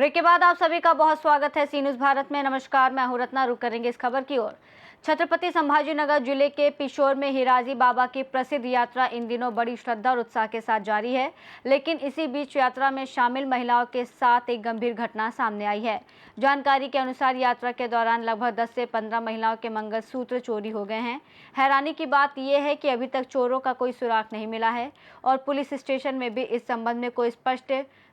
Break के बाद आप सभी का बहुत स्वागत है सी न्यूज़ भारत में। नमस्कार, मैं हूं रत्ना। रुक करेंगे इस खबर की ओर। छत्रपति संभाजीनगर जिले के पिशोर में हिराजी बाबा की प्रसिद्ध यात्रा इन दिनों बड़ी श्रद्धा और उत्साह के साथ जारी है, लेकिन इसी बीच यात्रा में शामिल महिलाओं के साथ एक गंभीर घटना सामने आई है। जानकारी के अनुसार यात्रा के दौरान लगभग 10 से 15 महिलाओं के मंगलसूत्र चोरी हो गए हैं। हैरानी की बात यह है कि अभी तक चोरों का कोई सुराग नहीं मिला है और पुलिस स्टेशन में भी इस संबंध में कोई स्पष्ट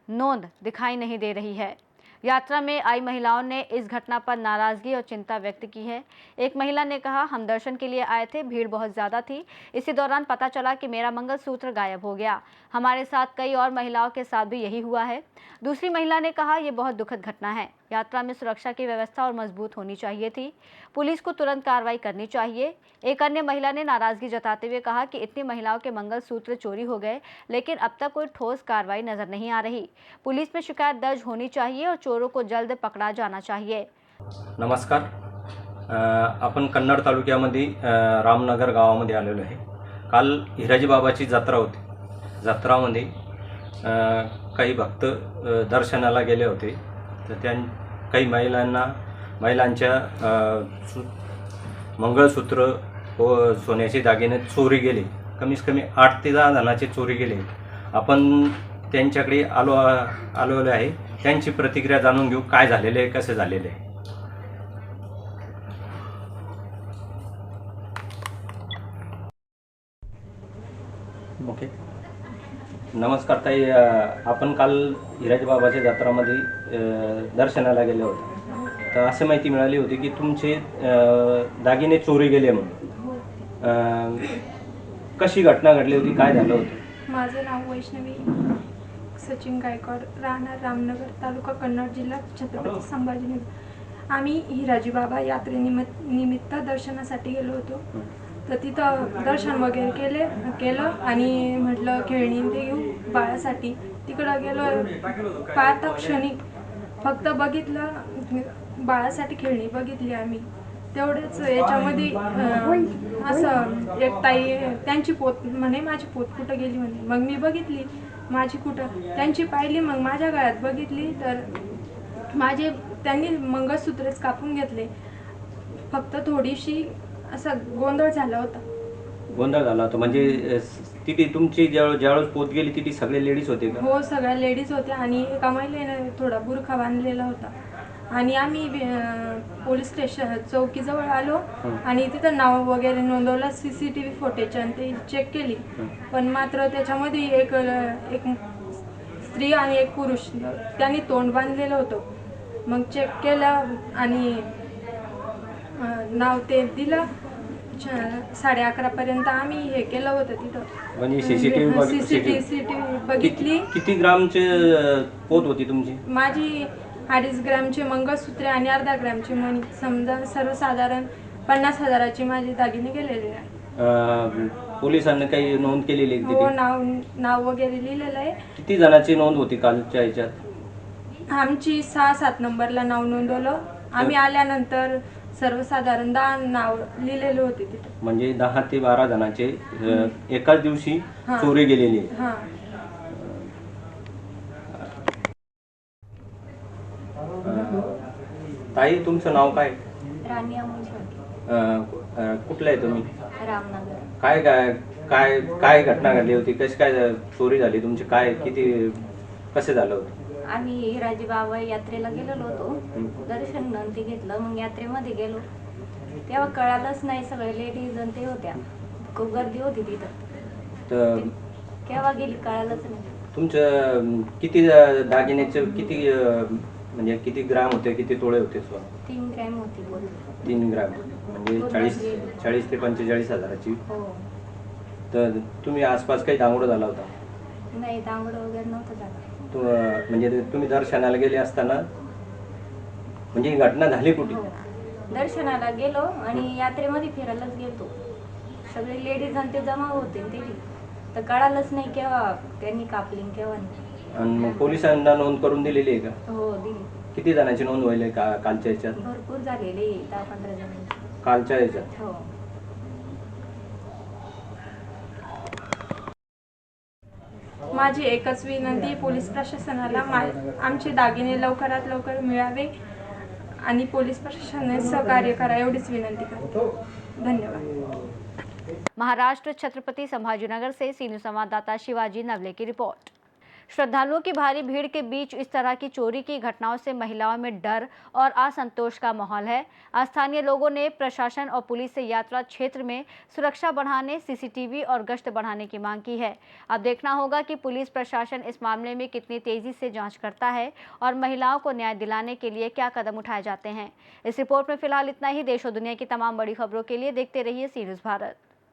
नोंद दिखाई नहीं दे रही है। यात्रा में आई महिलाओं ने इस घटना पर नाराजगी और चिंता व्यक्त की है। एक महिला ने कहा, हम दर्शन के लिए आए थे, भीड़ बहुत ज़्यादा थी। इसी दौरान पता चला कि मेरा मंगलसूत्र गायब हो गया। हमारे साथ कई और महिलाओं के साथ भी यही हुआ है। दूसरी महिला ने कहा, यह बहुत दुखद घटना है। यात्रा में सुरक्षा की व्यवस्था और मजबूत होनी चाहिए थी। पुलिस को तुरंत कार्रवाई करनी चाहिए। एक अन्य महिला ने नाराजगी जताते हुए कहा कि इतनी महिलाओं के मंगलसूत्र चोरी हो गए, लेकिन अब तक कोई ठोस कार्रवाई नजर नहीं आ रही। पुलिस में शिकायत दर्ज होनी चाहिए और चोरों को जल्द पकड़ा जाना चाहिए। नमस्कार, आपण कन्नड तालुक्यामध्ये रामनगर गावामध्ये आलेलो आहे। काल हिराजी बाबाची जत्रा होती। जत्रामध्ये काही भक्त दर्शनाला गेले होते, तर त्या काही महिलांच्या मंगळसूत्र व सोन्याचे दागिने चोरी गेले। कमीत कमी 8 ते 10 जणांचे चोरी गेले। आपण त्यांच्याकडे आलेलो आहे। त्यांची प्रतिक्रिया जाणून घेऊ, काय झालेले आहे, कसे झालेले आहे। ओके, नमस्कार ताई, आपण काल हिराजी बाबाच्या जत्रामध्ये दर्शनाला गेले होते, तर असं माहिती मिळाली होती की तुमचे दागिने चोरी गेले म्हणून। कशी घटना घडली होती, काय झालं होतं? माझं नाव वैष्णवी सचिन गायकवाड, राहणार रामनगर, तालुका कन्नड, जिल्हा छत्रपती संभाजीनगर। आम्ही हिराजी बाबा यात्रेनिमित्त दर्शनासाठी गेलो होतो। तर तिथं दर्शन वगैरे केलं आणि म्हटलं खेळणी ते घेऊ बाळासाठी। तिकडं गेलो, पाहता क्षणी फक्त बघितलं, बाळासाठी खेळणी बघितली आम्ही। तेवढेच याच्यामध्ये असं एक ताई त्यांची पोत म्हणे, माझी पोत कुठं गेली म्हणे। मग मी बघितली माझी कुठं, त्यांची पाहिली, मग माझ्या गळ्यात बघितली तर त्यांनी मंगळसूत्रच कापून घेतले। फक्त थोडीशी असा गोंधळ झाला होता। गोंधळ झाला होता म्हणजे तिथे तुमची ज्यावेळेस पोत गेली तिथे सगळे लेडीज होते का? हो, सगळ्या लेडीज होत्या आणि एका महिलेने थोडा बुरखा बांधलेला होता। आणि आम्ही पोलीस स्टेशन चौकीजवळ आलो आणि तिथं नाव वगैरे नोंदवलं, CCTV फुटेज आणि ते चेक केली, पण मात्र त्याच्यामध्ये एक स्त्री आणि एक पुरुष, त्यांनी तोंड बांधलेलं होतं। मग चेक केलं आणि नाव ते दिलं। 11:30 पर्यंत आम्ही हे केलं होतं तिथं। म्हणजे CCTV बघितली। किती ग्रामचे पोत होती तुमची? माझी 2.5 ग्रामचे मंगळसूत्रे आणि अर्धा ग्रामचे मणी, समजा सर्वसाधारण 50,000ची माझे दागिने गेलेले आहे। पोलिसांनी काही नोंद केलेली आहे? हो, नाव वगैरे लिहिलेलं आहे। किती जणांची नोंद होती कालच्या ह्याच्यात? आमची 6-7 नंबरला नाव नोंदवलं। आम्ही आल्यानंतर सर्वसाधारण 10 नाव लिहिलेले होते तिथे। म्हणजे 10 ते 12 जणांचे एकाच दिवशी चोरी गेलेली आहे। हां। ताई, तुमचं नाव काय? राणी अमोल कुठलं आहे तुम्ही? रामनगर। काय काय काय काय घटना घडली होती, कशी काय चोरी झाली तुमची, काय कसे झालं होतं? आम्ही हिराजी बाबा यात्रेला गेलेलो होतो, दर्शन नंतर घेतलं। मग यात्रेमध्ये गेलो तेव्हा कळालंच नाही, सगळे लेडीज आणि ते होत्या, खूप गर्दी होती तिथं। तर केव्हा गेली कळालंच नाही। तुमचं किती दागिन्याचे म्हणजे किती ग्राम होते, किती तोळे होते? 3 ग्रॅम होती बोल। 3 ग्राम म्हणजे 40 ते 45 हजाराची। हो। तर तुम्ही आसपास काही दांगडा झाला होता? नाही, दांगड वगैरे नव्हतं झालं। म्हणजे तुम्ही दर्शनाला गेले असताना म्हणजे ही घटना झाली कुठे? हो, दर्शनाला गेलो आणि यात्रेमध्ये फिरायलाच गेलो। सगळे लेडीज आणि ते जमा होते ते, तर कळालंच नाही केव्हा त्यांनी कापली केव्हा नाही। आणि मग पोलिसांना नोंद करून दिलेली आहे का? हो, दिली। किती जणांची नोंद व्हायला कालच्या ह्याच्यात? भरपूर झालेली, 10-15 जणांची कालच्या ह्याच्यात? हो। माझी एकच विनंती आहे पोलीस प्रशासनाला आमचे दागिने लवकरात लवकर मिळावे आणि पोलीस प्रशासनाने सहकार्य करा एवढीच विनंती करतो। धन्यवाद। महाराष्ट्र छत्रपति संभाजीनगर से सी न्यूज़ संवाददाता शिवाजी नवले की रिपोर्ट। श्रद्धालुओं की भारी भीड़ के बीच इस तरह की चोरी की घटनाओं से महिलाओं में डर और असंतोष का माहौल है। स्थानीय लोगों ने प्रशासन और पुलिस से यात्रा क्षेत्र में सुरक्षा बढ़ाने, सीसीटीवी और गश्त बढ़ाने की मांग की है। अब देखना होगा कि पुलिस प्रशासन इस मामले में कितनी तेजी से जांच करता है और महिलाओं को न्याय दिलाने के लिए क्या कदम उठाए जाते हैं। इस रिपोर्ट में फिलहाल इतना ही। देश और दुनिया की तमाम बड़ी खबरों के लिए देखते रहिए सी न्यूज़ भारत।